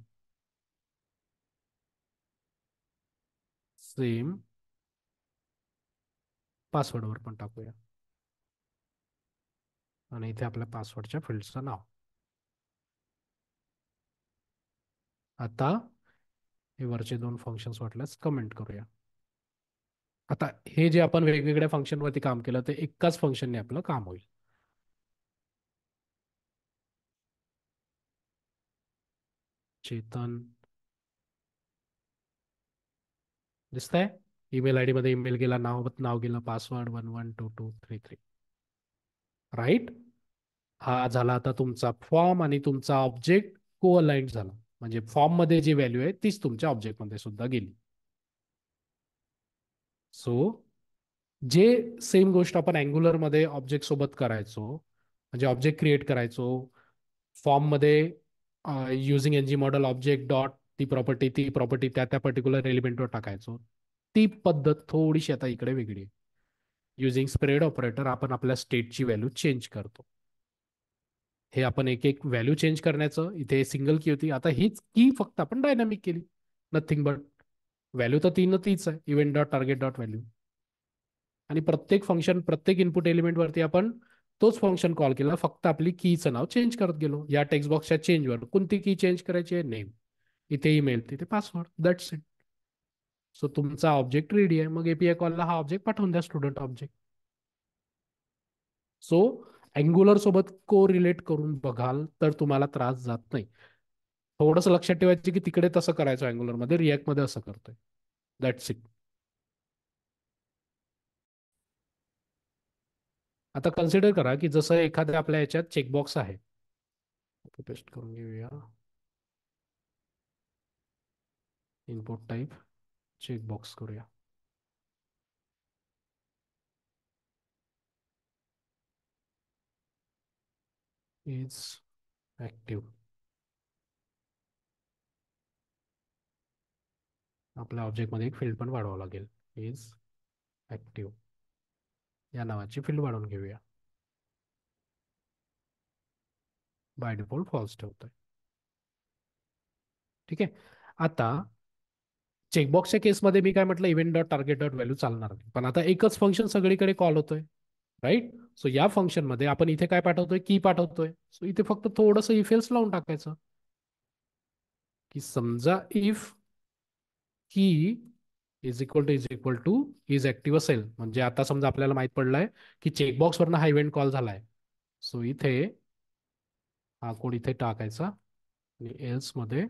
सेम पासवर्डवर पण टाकूया आणि इथे आपल्या पासवर्डच्या फील्डचं नाव. आता हे वरचे दोन फंक्शन्स वाटल्यास कमेंट करूया. आता हे जे आपण वेगवेगळ्या फंक्शनवरती काम केलं ते एकाच फंक्शनने आपलं काम होईल. चेतन दिसतंय. ईमेल आयडी मध्ये ईमेल गेला, नाव नाव गेलं, पासवर्ड 112233. राईट. हा झाला आता तुमचा फॉर्म आणि तुमचा ऑब्जेक्ट को अलाइंड झाला. म्हणजे फॉर्म मध्ये जी व्हॅल्यू आहे तीच तुमच्या ऑब्जेक्ट मध्ये सुद्धा गेली. सो जे सेम गोष्ट आपण अँग्युलर मध्ये ऑब्जेक्ट सोबत करायचो, म्हणजे ऑब्जेक्ट क्रिएट करायचो फॉर्म मध्ये, using N G model object dot ती प्रॉपर्टी त्या त्या पर्टिक्युलर एलिमेंटवर टाकायचो. ती पद्धत थोडीशी आता इकडे वेगळी आहे. युझिंग स्प्रेड ऑपरेटर आपण आपल्या स्टेटची व्हॅल्यू चेंज करतो. हे आपण एक एक व्हॅल्यू चेंज करण्याचं, इथे सिंगल की होती, आता हीच की फक्त आपण डायनामिक केली. नथिंग बट व्हॅल्यू तर तीच आहे, event dot target dot value. आणि प्रत्येक फंक्शन, प्रत्येक इनपुट एलिमेंट वरती आपण तोच फंक्शन कॉल केला, फक्त आपली कीचं नाव चेंज करत गेलो. या टेक्स्ट बॉक्सच्या चेंजवर कोणती की चेंज करायची आहे, नेम, इथे ईमेल, तिथे पासवर्ड, दॅट्स इट. सो तुमचा ऑब्जेक्ट रेडी आहे. मग एपीआय कॉलला हा ऑब्जेक्ट पाठवून द्या, स्टुडंट ऑब्जेक्ट. सो अँग्युलर सोबत को रिलेट करून बघाल तर तुम्हाला त्रास जात नाही. थोडंसं लक्षात ठेवायचं की तिकडे तसं करायचं अँग्युलर मध्ये, रिॲक्ट मध्ये असं करतोय. That's it. आता कन्सिडर करा की जसं एखाद्या आपल्या याच्यात चेकबॉक्स आहे. पेस्ट करून घेऊया. इनपुट टाईप चेकबॉक्स करूया. Is active. आपल्या ऑब्जेक्टमध्ये एक फील्ड पण वाढवावं लागेल. इज ऍक्टिव्ह या नावाची फील्ड वाढवून घेऊया. बाय डिफॉल्ट फॉल्स ठेवतोय. ठीक आहे. आता चेकबॉक्सच्या केसमध्ये मी काय म्हटलं, event dot target dot value चालणार नाही, पण आता एकच फंक्शन सगळीकडे कॉल होतोय, राईट. सो या फंक्शनमध्ये आपण इथे काय पाठवतोय, की पाठवतोय. सो इथे फक्त थोडंसं इफ एल्स लावून टाकायचं, की समजा इफ की is equal two is active असेल, म्हणजे आता समजा आपल्याला माहित पडलंय की चेकबॉक्सवरनं हा इव्हेंट कॉल झालाय. सो इथे हा कोड इथे टाकायचा आणि एल्स मध्ये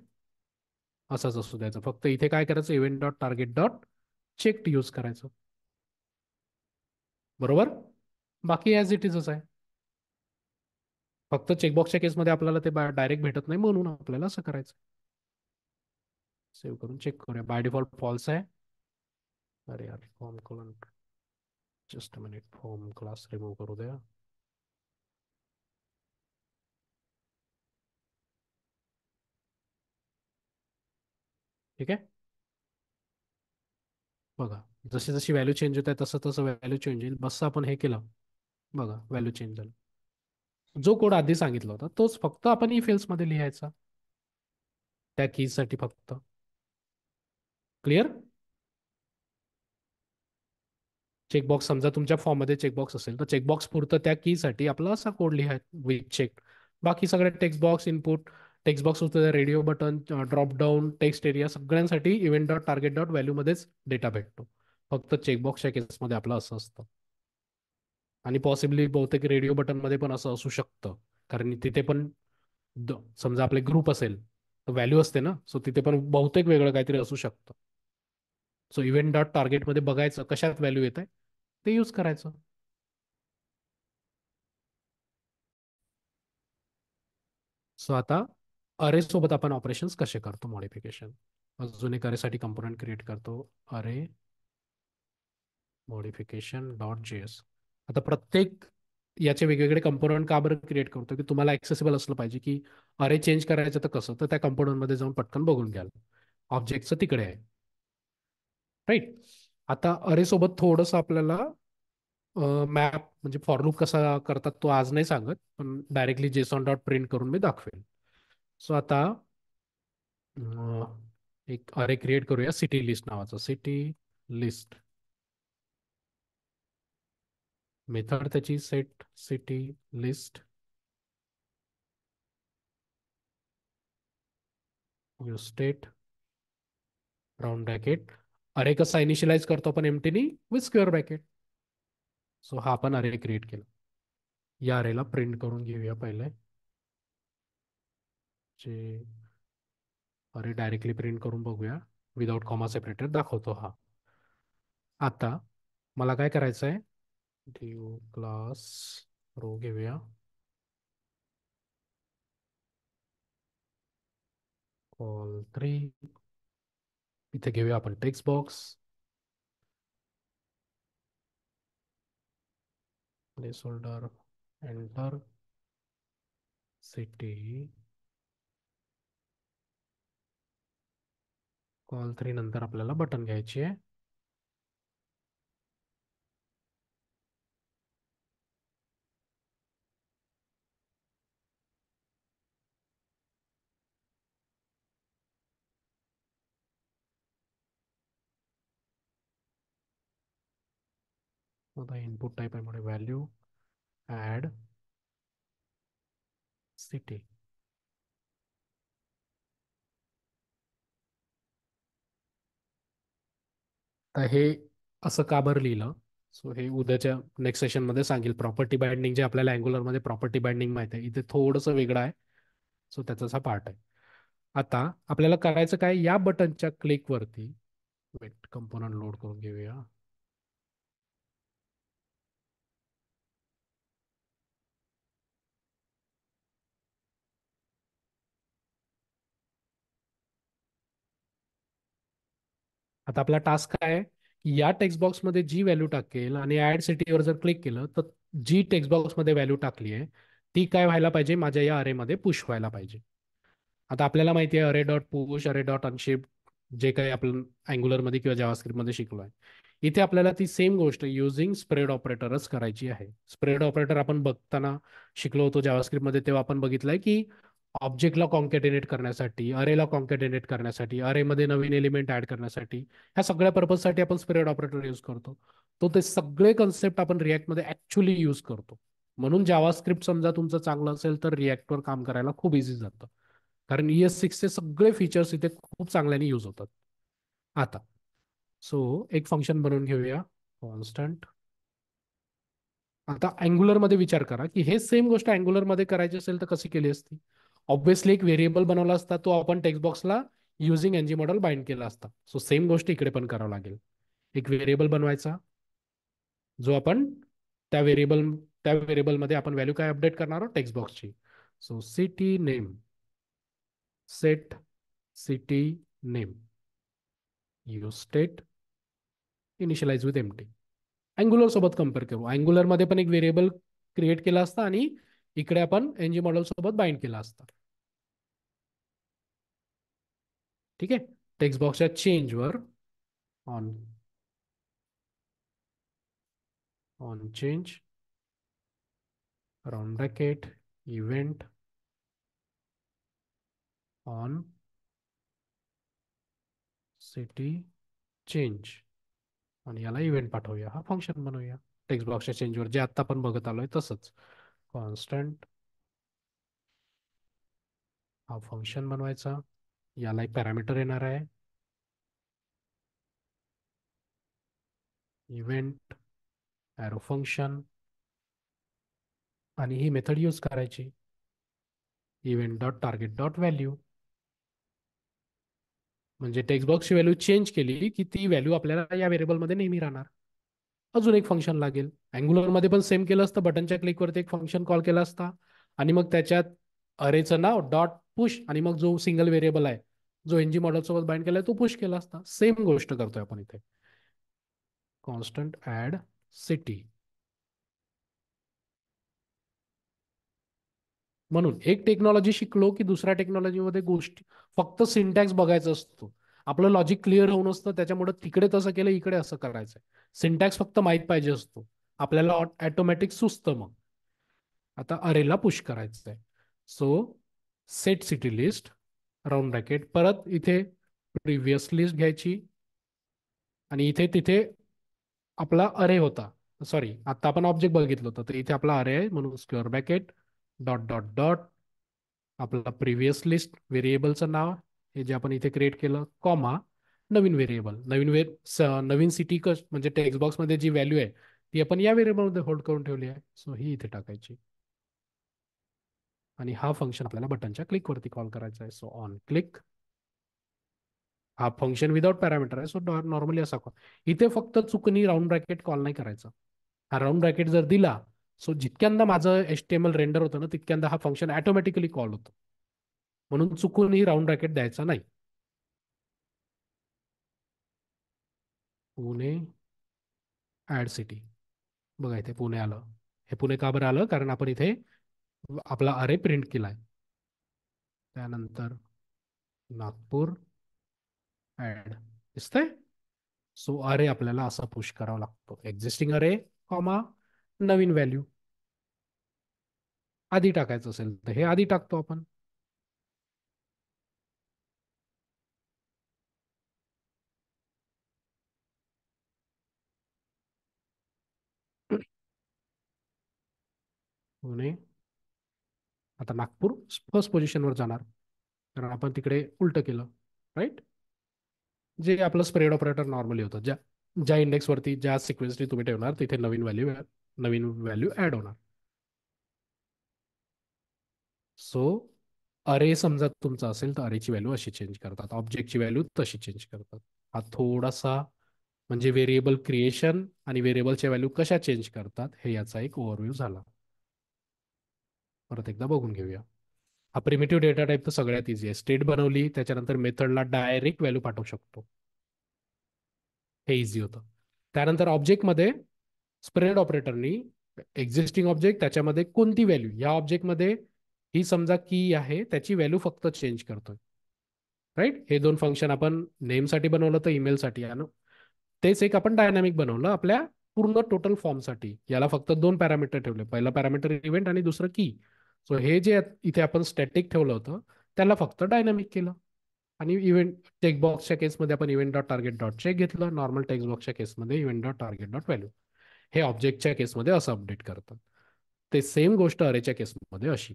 असाच असू द्यायचा. फक्त इथे काय करायचं, event dot target dot check use करायचं. बरोबर. बाकी ॲज इट इजच आहे. फक्त चेकबॉक्सच्या केसमध्ये आपल्याला ते डायरेक्ट भेटत नाही, म्हणून आपल्याला असं करायचं. सेव्ह करून चेक करूया. बाय डिफॉल्ट फॉल्स आहे. अरे यार, form colon, just minute, form class remove करू द्या. ठीक आहे. बघा, जशी जशी व्हॅल्यू चेंज होत आहे तसं तसं व्हॅल्यू चेंज होईल. बस आपण हे केलं, बघा व्हॅल्यू चेंज झालं. जो कोड आधी सांगितला होता तोच फक्त आपण ई फेल्स मध्ये लिहायचा, त्या कीजसाठी फक्त. क्लिअर. चेकबॉक्स समजा तुमच्या फॉर्ममध्ये चेकबॉक्स असेल तर चेकबॉक्स पुरतं त्या कीसाठी आपला असा कोड लिहायचा विथ चेक. बाकी सगळे text box input, text box होतं, radio button, drop down, text area, सगळ्यांसाठी इव्हेंट डॉट टार्गेट डॉट व्हॅल्यूमध्येच डेटा भेटतो. फक्त चेकबॉक्सच्या केसमध्ये आपलं असं असतं. आणि पॉसिबली बहुतेक रेडिओ बटनमध्ये पण असं असू शकतं, कारण तिथे पण समजा आपले ग्रुप असेल तर व्हॅल्यू असते ना, सो तिथे पण बहुतेक वेगळं काहीतरी असू शकतं. सो इव्हेंट डॉट टार्गेटमध्ये बघायचं कशात व्हॅल्यू येत आहे, ते यूज करायचं. सो आता अरे सोबत आपण ऑपरेशन्स कसे करतो, मॉडिफिकेशन. अजून एक अरेसाठी कंपोनंट क्रिएट करतो, अरे मॉडिफिकेशन डॉट जेएस. आता प्रत्येक याचे वेगवेगळे कंपोनंट का बरं क्रिएट करतो, की तुम्हाला ऍक्सेसिबल असलं पाहिजे की अरे चेंज करायचं तर कसं, तर त्या कंपोनंटमध्ये जाऊन पटकन बघून घ्याल. ऑब्जेक्टचं तिकडे आहे, राईट. आता अरे सोबत थोडंसं आपल्याला मॅप म्हणजे फॉर लूप कसा करतात तो आज नाही सांगत, पण डायरेक्टली जेसॉन डॉट प्रिंट करून मी दाखवेल. सो आता एक अरे क्रिएट करूया, सिटी लिस्ट नावाचा. सिटी लिस्ट मेथड त्याची set city list new state round bracket. अरे कसा इनिशियलाइज करतो आपण एमटीनी विथ स्क्वेअर ब्रॅकेट. सो हा आपण अरे क्रिएट केला. या अरेला प्रिंट करून घेऊया पहिले. जे अरे डायरेक्टली प्रिंट करून बघूया, विदाउट कॉमा सेपरेटर दाखवतो हा. आता मला काय करायचं आहे, ड्यू क्लास रो घेऊया, कॉल 3. इथे घेऊया आपण text box, place holder enter city call 3 नंतर आपल्याला बटन घ्यायची आहे. आता इनपुट टाईप आहे व्हॅल्यू ॲड सिटी. तर हे असं का बरं लिहिलं? सो हे उद्याच्या नेक्स्ट सेशनमध्ये सांगेल. प्रॉपर्टी बाइंडिंग जे आपल्याला अँग्युलरमध्ये प्रॉपर्टी बाइंडिंग माहिती आहे, इथे थोडंसं वेगळं आहे. सो त्याचाच हा पार्ट आहे. आता आपल्याला करायचं काय, या बटनच्या क्लिकवरती वेट कंपोनंट लोड करून घेऊया. आता आपला टास्क काय आहे की या टेक्स्ट बॉक्समध्ये जी व्हॅल्यू टाकेल आणि ऍड सिटीवर जर क्लिक केलं तर जी टेक्स्ट बॉक्समध्ये व्हॅल्यू टाकली आहे ती काय व्हायला पाहिजे, माझ्या या अरेमध्ये पुश व्हायला पाहिजे. आता आपल्याला माहिती आहे अरे डॉट पुश, अरे डॉट अनशिप, जे काही आपण अँग्युलरमध्ये किंवा जावास्क्रिप्टमध्ये शिकलो आहे. इथे आपल्याला ती सेम गोष्ट युझिंग स्प्रेड ऑपरेटरच करायची आहे. स्प्रेड ऑपरेटर आपण बघताना शिकलो होतो जावास्क्रिप्टमध्ये, तेव्हा आपण बघितलंय की ऑब्जेक्टला कॉन्कॅटिनेट करण्यासाठी, अरेला कॉन्कॅटिनेट करण्यासाठी, अरेमध्ये नवीन एलिमेंट ऍड करण्यासाठी, ह्या सगळ्या पर्पजसाठी आपण स्प्रेड ऑपरेटर यूज करतो. तो ते सगळे कन्सेप्ट आपण रिॲक्टमध्ये ऍक्च्युली यूज करतो. म्हणून जावास्क्रिप्ट समजा तुमचं चांगलं असेल तर रिॲक्टवर काम करायला खूप इझी जातं. कारण ES6चे सगळे फीचर्स इथे खूप चांगल्याने यूज होतात. आता सो एक फंक्शन बनवून घेऊया कॉन्स्टंट. आता अँग्युलरमध्ये विचार करा की हे सेम गोष्ट अँग्युलरमध्ये करायची असेल तर कशी केली असती. ऑब्व्हियसली एक व्हेरिएबल बनवला असता, तो आपण टेक्स्ट बॉक्सला युझिंग एनजी मॉडेल बाइंड केला असता. सो सेम गोष्ट इकडे पण करावं लागेल. एक व्हेरिएबल बनवायचा जो आपण त्या व्हेरिएबल त्या व्हेरिएबलमध्ये आपण व्हॅल्यू काय अपडेट करणार आहोत, टेक्स्ट बॉक्सची. So city name set city name use state initialize with empty. Angular सोबत कम्पेअर करू. अँग्युलर मध्ये पण एक व्हेरिएबल क्रिएट केला असता आणि इकडे आपण एनजी मॉडेल सोबत बाइंड केला असता. ठीक आहे. टेक्स्ट बॉक्सच्या चेंजवर on on change round bracket event on city change आणि याला इव्हेंट पाठवूया. हा फंक्शन बनवूया टेक्स्ट बॉक्सच्या चेंजवर, जे आता आपण बघत आलोय तसंच. कॉन्स्टंट हा फंक्शन बनवायचा. याला एक पॅरामीटर येणार आहे इव्हेंट एरो फंक्शन आणि ही मेथड यूज करायची event dot target dot value. म्हणजे टेक्स्ट बॉक्सची व्हॅल्यू चेंज केली की ती व्हॅल्यू आपल्याला या व्हेरिएबलमध्ये नेहमी राहणार. अजून एक फंक्शन लागेल. अँग्युलरमध्ये पण सेम केलं असतं, बटनच्या क्लिकवरती एक फंक्शन कॉल केला असता आणि मग त्याच्यात अरेचं नाव डॉट पुश आणि मग जो सिंगल व्हेरिएबल आहे जो एनजी मॉडेल सोबत बाइंड केलाय तो पुश केला असता. सेम गोष्ट करतोय आपण इथे. Constant add city. म्हणून एक टेक्नॉलॉजी शिकलो की दुसऱ्या टेक्नॉलॉजीमध्ये गोष्टी फक्त सिंटॅक्स बघायचा असतो. आपलं लॉजिक क्लिअर होऊन असतं, त्याच्यामुळे तिकडे तसं केलं इकडे असं करायचंय. सिंटॅक्स फक्त माहीत पाहिजे असतो, आपल्याला ऑटोमॅटिक सुचतं. मग आता अरेला पुश करायचं आहे. So set city list round bracket, परत इथे प्रिव्हियस लिस्ट घ्यायची आणि इथे तिथे आपला अरे होता. सॉरी, आता आपण ऑब्जेक्ट बघितलं होतं, तर इथे आपला अरे आहे म्हणून square bracket dot dot dot आपला प्रिव्हियस लिस्ट व्हेरिएबलचं नाव हे जे आपण इथे क्रिएट केलं, कॉमा नवीन व्हेरिएबल. नवीन सिटी म्हणजे टेक्स्ट बॉक्समध्ये जी व्हॅल्यू आहे ती आपण या व्हेरिएबलमध्ये होल्ड करून ठेवली आहे. सो ही इथे टाकायची आणि हा फंक्शन आपल्याला बटनच्या क्लिकवरती कॉल करायचा आहे. सो ऑन क्लिक हा फंक्शन विदाउट पॅरामीटर आहे. सो नॉर्मली असा कॉल. इथे फक्त चुकनी राऊंड ब्रॅकेट कॉल नाही करायचा. हा राऊंड ब्रॅकेट जर दिला सो जितक्यांदा माझं HTML रेंडर होतं ना तितक्यांदा हा फंक्शन ऑटोमॅटिकली कॉल होतो. म्हणून चुकूनही राऊंड ब्रॅकेट द्यायचा नाही. पुणे ऍड सिटी बघा इथे पुणे आलं. हे पुणे का बरं आलं, कारण आपण इथे आपला अरे प्रिंट केलाय. त्यानंतर नागपूर ऍड दिसतंय. सो अरे आपल्याला असा पुश करावा लागतो, एक्झिस्टिंग अरे कॉमा नवीन व्हॅल्यू. आधी टाकायचं असेल तर हे आधी टाकतो आपण. पुणे, आता नागपूर फर्स्ट पोझिशनवर जाणार, कारण आपण तिकडे उलट केलं. राईट. जे आपलं स्प्रेड ऑपरेटर नॉर्मली होतं, ज्या ज्या इंडेक्सवरती ज्या सिक्वेन्सनी तुम्ही ठेवणार तिथे नवीन व्हॅल्यू ऍड होणार. सो अरे समजा तुमचा असेल तर अरेची व्हॅल्यू अशी चेंज करतात, ऑब्जेक्टची व्हॅल्यू तशी चेंज करतात. हा थोडासा म्हणजे व्हेरिएबल क्रिएशन आणि व्हेरिएबलच्या व्हॅल्यू कशा चेंज करतात हे याचा एक ओव्हरव्ह्यू झाला. परत एकदा बघून घेऊया. हा प्रिमिटिव्ह डेटा टाईप तर सगळ्यात इझी आहे. स्टेट बनवली त्याच्यानंतर मेथडला डायरेक्ट व्हॅल्यू पाठवू शकतो, हे इझी होतं. त्यानंतर ऑब्जेक्टमध्ये स्प्रेड ऑपरेटरनी एक्झिस्टिंग ऑब्जेक्ट त्याच्यामध्ये कोणती व्हॅल्यू, या ऑब्जेक्टमध्ये ही समजा की आहे त्याची व्हॅल्यू फक्त चेंज करतोय. राईट. हे दोन फंक्शन आपण नेमसाठी बनवलं तर ईमेलसाठी आहे ना. तेच एक आपण डायनामिक बनवलं आपल्या पूर्ण टोटल फॉर्मसाठी. याला फक्त दोन पॅरामीटर ठेवले, पहिलं पॅरामीटर इव्हेंट आणि दुसरं की. सो हे जे इथे आपण स्टॅटिक ठेवलं होतं त्याला फक्त डायनामिक केलं. आणि इव्हेंट टेक्स्ट बॉक्सच्या केसमध्ये आपण event dot target dot check घेतलं, नॉर्मल टेक्स्ट बॉक्सच्या केसमध्ये event dot target dot value. हे ऑब्जेक्टच्या केसमध्ये असं अपडेट करतात. ते सेम गोष्ट अरेच्या केसमध्ये अशी.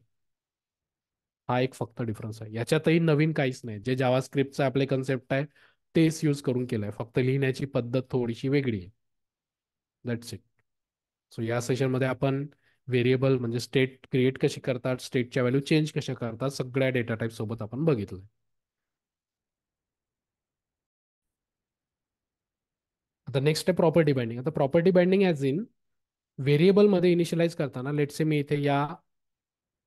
हा एक फक्त डिफरन्स आहे, याच्यातही नवीन काहीच नाही. जे जावा स्क्रिप्टचा आपले कन्सेप्ट आहे तेच यूज करून केलंय, फक्त लिहिण्याची पद्धत थोडीशी वेगळी आहे. That's it. सो या सेशनमध्ये आपण व्हेरिएबल म्हणजे स्टेट क्रिएट कशी करतात, स्टेटच्या व्हॅल्यू चेंज कशा करतात, सगळ्या डेटा टाईप सोबत आपण बघितलं. आता नेक्स्ट आहे प्रॉपर्टी बाइंडिंग. आता प्रॉपर्टी बाइंडिंग ॲज इन व्हेरिएबलमध्ये इनिशियलाइज करताना लेट से मी इथे या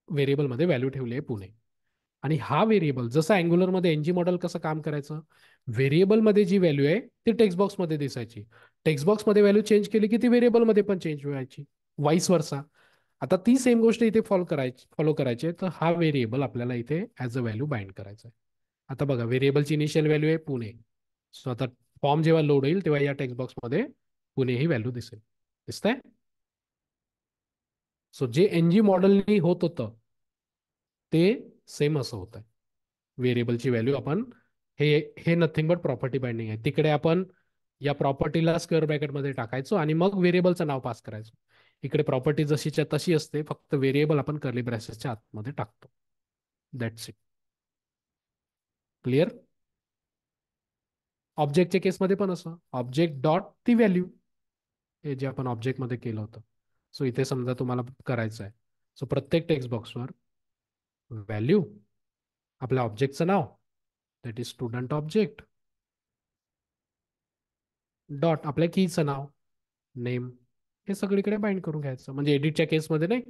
व्हेरिएबलमध्ये व्हॅल्यू ठेवली आहे पुणे. आणि हा व्हेरिएबल जसं अँग्युलरमध्ये एनजी मॉडेल कसं काम करायचं, व्हेरिएबलमध्ये जी व्हॅल्यू आहे ती टेक्स्ट बॉक्समध्ये दिसायची. टेक्स्ट बॉक्समध्ये व्हॅल्यू चेंज केली की ती व्हेरिएबलमध्ये पण चेंज व्हायची, वाईस वर्सा. आता ती सेम गोष्ट इथे फॉलो करायची आहे, तर हा व्हेरिएबल आपल्याला इथे ॲज अ व्हॅल्यू बाइंड करायचा आहे. आता बघा व्हेरिएबलची इनिशियल व्हॅल्यू आहे पुणे. सो आता फॉर्म जेव्हा लोड होईल तेव्हा या टेक्स्ट बॉक्समध्ये पुणे ही व्हॅल्यू दिसेल. दिसतंय. सो जे एनजी मॉडेलनी होत होतं ते सेम असं होत आहे. व्हेरिएबलची व्हॅल्यू आपण हे हे नथिंग बट प्रॉपर्टी बाइंडिंग आहे. तिकडे आपण या प्रॉपर्टीला स्क्वेअर ब्रॅकेटमध्ये टाकायचो आणि मग व्हेरिएबलचं नाव पास करायचो. इकडे प्रॉपर्टी जशीच्या तशी असते, फक्त व्हेरिएबल आपण कर्ली ब्रॅसेसच्या आतमध्ये टाकतो. That's it. क्लिअर. ऑब्जेक्टच्या केसमध्ये पण असं ऑब्जेक्ट डॉट ती व्हॅल्यू, हे जे आपण ऑब्जेक्टमध्ये केलं होतं. सो इथे समजा तुम्हाला करायचं आहे, सो प्रत्येक टेक्स्ट बॉक्सवर व्हॅल्यू, आपल्या ऑब्जेक्टचं नाव that is student object, dot आपल्या कीचं नाव नेम, हे सगळीकडे बाइंड करून घ्यायचं. म्हणजे एडिटच्या केसमध्ये नाही,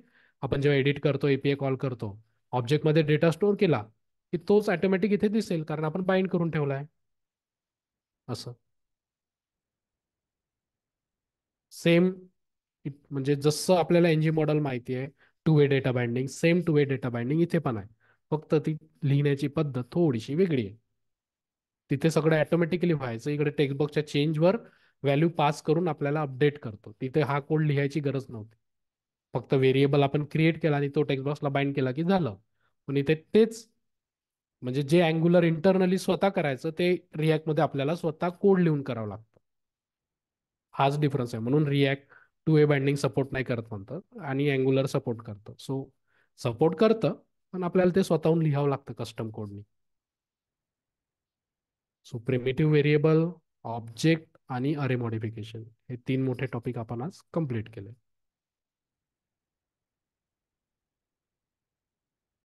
आपण जेव्हा एडिट करतो एपीआय कॉल करतो, ऑब्जेक्टमध्ये डेटा स्टोअर केला की तोच ऑटोमॅटिक इथे दिसेल, कारण आपण बाइंड करून ठेवला आहे. असं सेम म्हणजे जसं आपल्याला एनजी मॉडेल माहिती आहे two way data binding, same two way data binding इथे पण आहे, फक्त ती लिहिण्याची पद्धत थोडीशी वेगळी आहे. तिथे सगळं ऑटोमॅटिकली व्हायचं, इकडे टेक्स्ट बॉक्सच्या चेंजवर व्हॅल्यू पास करून आपल्याला अपडेट करतो. तिथे हा कोड लिहायची गरज नव्हती, फक्त व्हेरिएबल आपण क्रिएट केला आणि तो टेक्स्ट बॉक्सला बाइंड केला की झालं. पण इथे तेच म्हणजे जे अँग्युलर इंटरनली स्वतः करायचं ते रिॲक्टमध्ये आपल्याला स्वतः कोड लिहून करावं लागतं. हाच डिफरन्स आहे. म्हणून React two way binding support नाही करत म्हणतात आणि अँग्युलर सपोर्ट करतं. सो सपोर्ट करतं पण आपल्याला ते स्वतःहून लिहावं लागतं कस्टम कोडनी. सो प्रिमिटिव्ह व्हेरिएबल, ऑब्जेक्ट आणि अरे मॉडिफिकेशन हे तीन मोठे टॉपिक आपण आज कम्प्लीट केले.